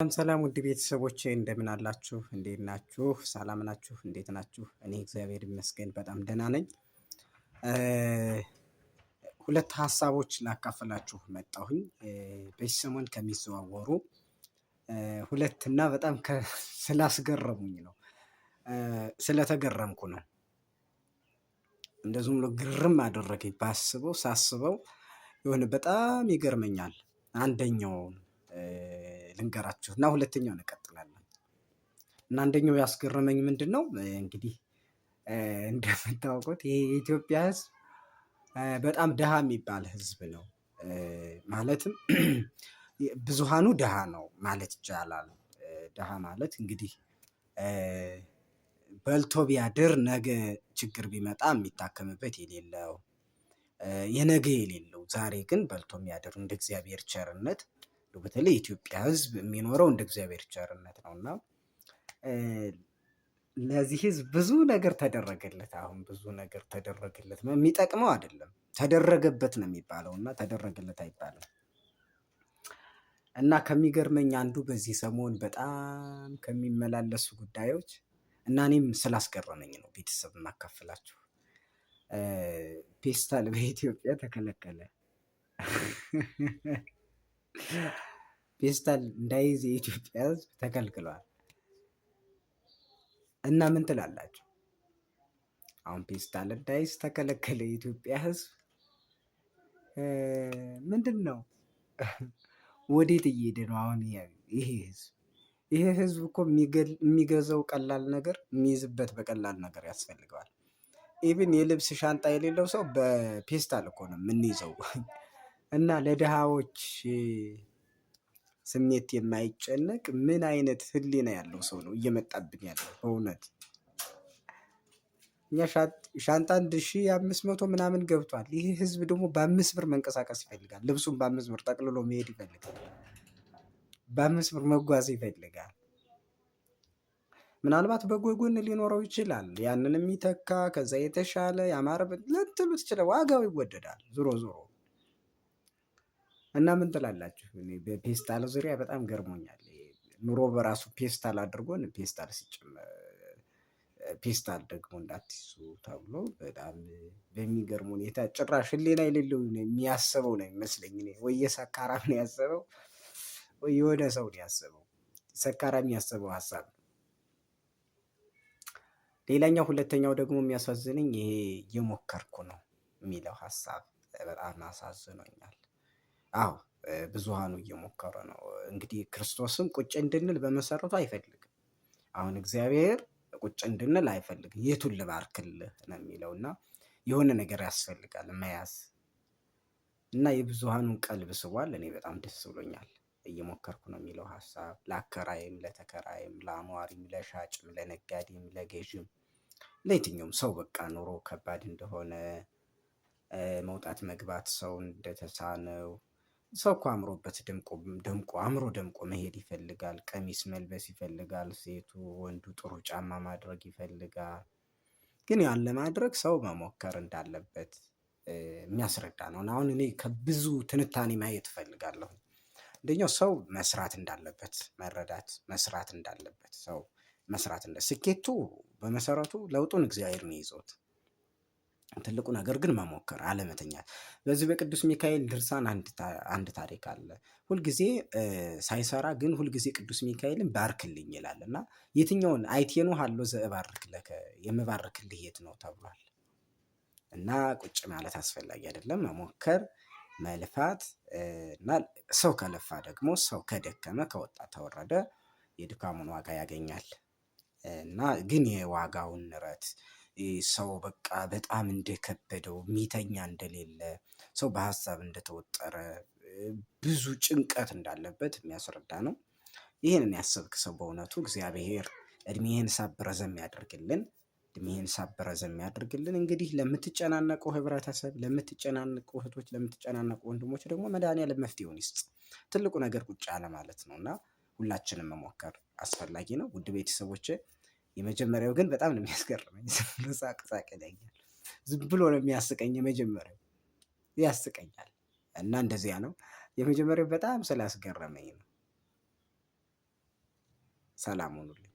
ሰላም ውድ ቤተሰቦቼ እንደምን አላችሁ? እንዴት ናችሁ? ሰላም ናችሁ? እንዴት ናችሁ? እኔ እግዚአብሔር ይመስገን በጣም ደህና ነኝ። ሁለት ሀሳቦች ላካፍላችሁ መጣሁኝ። በዚህ ሰሞን ከሚዘዋወሩ ሁለት እና በጣም ስላስገረሙኝ ነው። ስለተገረምኩ ነው። እንደዚሁም ብሎ ግርም አደረገኝ። ሳስበው የሆነ በጣም ይገርመኛል። አንደኛውን ልንገራችሁ እና ሁለተኛውን እቀጥላለሁ። እና አንደኛው ያስገረመኝ ምንድነው? እንግዲህ እንደምታውቁት ይሄ የኢትዮጵያ ሕዝብ በጣም ድሃ የሚባል ሕዝብ ነው። ማለትም ብዙሃኑ ድሃ ነው ማለት ይቻላል። ድሃ ማለት እንግዲህ በልቶ ቢያድር ነገ ችግር ቢመጣ የሚታከምበት የሌለው የነገ የሌለው ዛሬ ግን በልቶ የሚያድር እንደ እግዚአብሔር ቸርነት በተለይ የኢትዮጵያ ሕዝብ የሚኖረው እንደ እግዚአብሔር ቸርነት ነው እና ለዚህ ሕዝብ ብዙ ነገር ተደረገለት። አሁን ብዙ ነገር ተደረገለት። የሚጠቅመው አይደለም ተደረገበት ነው የሚባለው እና ተደረገለት አይባልም። እና ከሚገርመኝ አንዱ በዚህ ሰሞን በጣም ከሚመላለሱ ጉዳዮች እና እኔም ስላስገረመኝ ነው ቤተሰብ የማካፍላችሁ። ፔስታል በኢትዮጵያ ተከለከለ። ፔስታል እንዳይዝ የኢትዮጵያ ሕዝብ ተከልክሏል። እና ምን ትላላችሁ? አሁን ፔስታል እንዳይዝ ተከለከለ የኢትዮጵያ ሕዝብ። ምንድን ነው? ወዴት እየሄደ ነው አሁን ይሄ ሕዝብ? ይሄ ሕዝብ እኮ የሚገዛው ቀላል ነገር የሚይዝበት በቀላል ነገር ያስፈልገዋል። ኢቭን የልብስ ሻንጣ የሌለው ሰው በፔስታል እኮ ነው የምንይዘው። እና ለድሃዎች ስሜት የማይጨነቅ ምን አይነት ሕሊና ያለው ሰው ነው እየመጣብን ያለው? በእውነት እኛ ሻንጣ 1500 ምናምን ገብቷል። ይህ ሕዝብ ደግሞ በ5 ብር መንቀሳቀስ ይፈልጋል። ልብሱን በ5 ብር ጠቅልሎ መሄድ ይፈልጋል። በ5 ብር መጓዝ ይፈልጋል። ምናልባት በጎን ሊኖረው ይችላል ያንን የሚተካ ከዛ የተሻለ ያማረ ልትሉ ትችላል። ዋጋው ይወደዳል ዞሮ ዞሮ። እና ምን ትላላችሁ? እኔ በፔስታል ዙሪያ በጣም ገርሞኛል። ኑሮ በራሱ ፔስታል አድርጎን ፔስታል ሲጨመር ፔስታል ደግሞ እንዳትይዙ ተብሎ በጣም በሚገርም ሁኔታ ጭራሽ ሕሊና የሌለው የሚያስበው ነው የሚመስለኝ። እኔ ወይ የሰካራም ነው ያሰበው ወይ የሆነ ሰው ነው ያሰበው። ሰካራም ያሰበው ሀሳብ። ሌላኛው ሁለተኛው ደግሞ የሚያሳዝነኝ ይሄ እየሞከርኩ ነው የሚለው ሀሳብ በጣም አሳዝኖኛል። አዎ ብዙሃኑ እየሞከረ ነው። እንግዲህ ክርስቶስም ቁጭ እንድንል በመሰረቱ አይፈልግም። አሁን እግዚአብሔር ቁጭ እንድንል አይፈልግም። የቱን ልባርክልህ ነው የሚለው እና የሆነ ነገር ያስፈልጋል መያዝ እና የብዙሃኑን ቀልብ ስቧል። እኔ በጣም ደስ ብሎኛል። እየሞከርኩ ነው የሚለው ሀሳብ ለአከራይም፣ ለተከራይም፣ ለአሟሪም፣ ለሻጭም፣ ለነጋዴም፣ ለገዥም፣ ለየትኛውም ሰው በቃ ኑሮ ከባድ እንደሆነ መውጣት መግባት ሰው እንደተሳነው ሰው እኮ አምሮበት ደምቆ አምሮ ደምቆ መሄድ ይፈልጋል። ቀሚስ መልበስ ይፈልጋል። ሴቱ ወንዱ ጥሩ ጫማ ማድረግ ይፈልጋል። ግን ያን ለማድረግ ሰው መሞከር እንዳለበት የሚያስረዳ ነው። አሁን እኔ ከብዙ ትንታኔ ማየት እፈልጋለሁ። አንደኛው ሰው መስራት እንዳለበት መረዳት፣ መስራት እንዳለበት ሰው መስራት ስኬቱ በመሰረቱ ለውጡን እግዚአብሔር ነው ይዞት። ትልቁ ነገር ግን መሞከር አለመተኛት። በዚህ በቅዱስ ሚካኤል ድርሳን አንድ ታሪክ አለ። ሁልጊዜ ሳይሰራ ግን ሁልጊዜ ቅዱስ ሚካኤልን ባርክልኝ ይላል እና የትኛውን አይቴኑ ሀሎ ዘእባርክ ለከ የምባርክልህ የት ነው ተብሏል። እና ቁጭ ማለት አስፈላጊ አይደለም። መሞከር መልፋት እና ሰው ከለፋ ደግሞ ሰው ከደከመ ከወጣ ተወረደ የድካሙን ዋጋ ያገኛል። እና ግን የዋጋውን ንረት ሰው በቃ በጣም እንደከበደው ሚተኛ እንደሌለ ሰው በሀሳብ እንደተወጠረ ብዙ ጭንቀት እንዳለበት የሚያስረዳ ነው። ይህንን ያሰብክ ሰው በእውነቱ እግዚአብሔር እድሜህን ሳብረዘም ያደርግልን። እድሜህን ሳብረዘም ያደርግልን። እንግዲህ ለምትጨናነቁ ህብረተሰብ፣ ለምትጨናነቁ እህቶች፣ ለምትጨናነቁ ወንድሞች ደግሞ መድኃኒዓለም መፍትሄውን ይስጥ። ትልቁ ነገር ቁጭ አለ ማለት ነው እና ሁላችንም መሞከር አስፈላጊ ነው። ውድ ቤተሰቦች የመጀመሪያው ግን በጣም ነው የሚያስገርመኝ። ሳቅ ሳቅ ይለኛል። ዝም ብሎ ነው የሚያስቀኝ። የመጀመሪያው ያስቀኛል እና እንደዚያ ነው። የመጀመሪያው በጣም ስላስገረመኝ ነው። ሰላም ሁኑልኝ።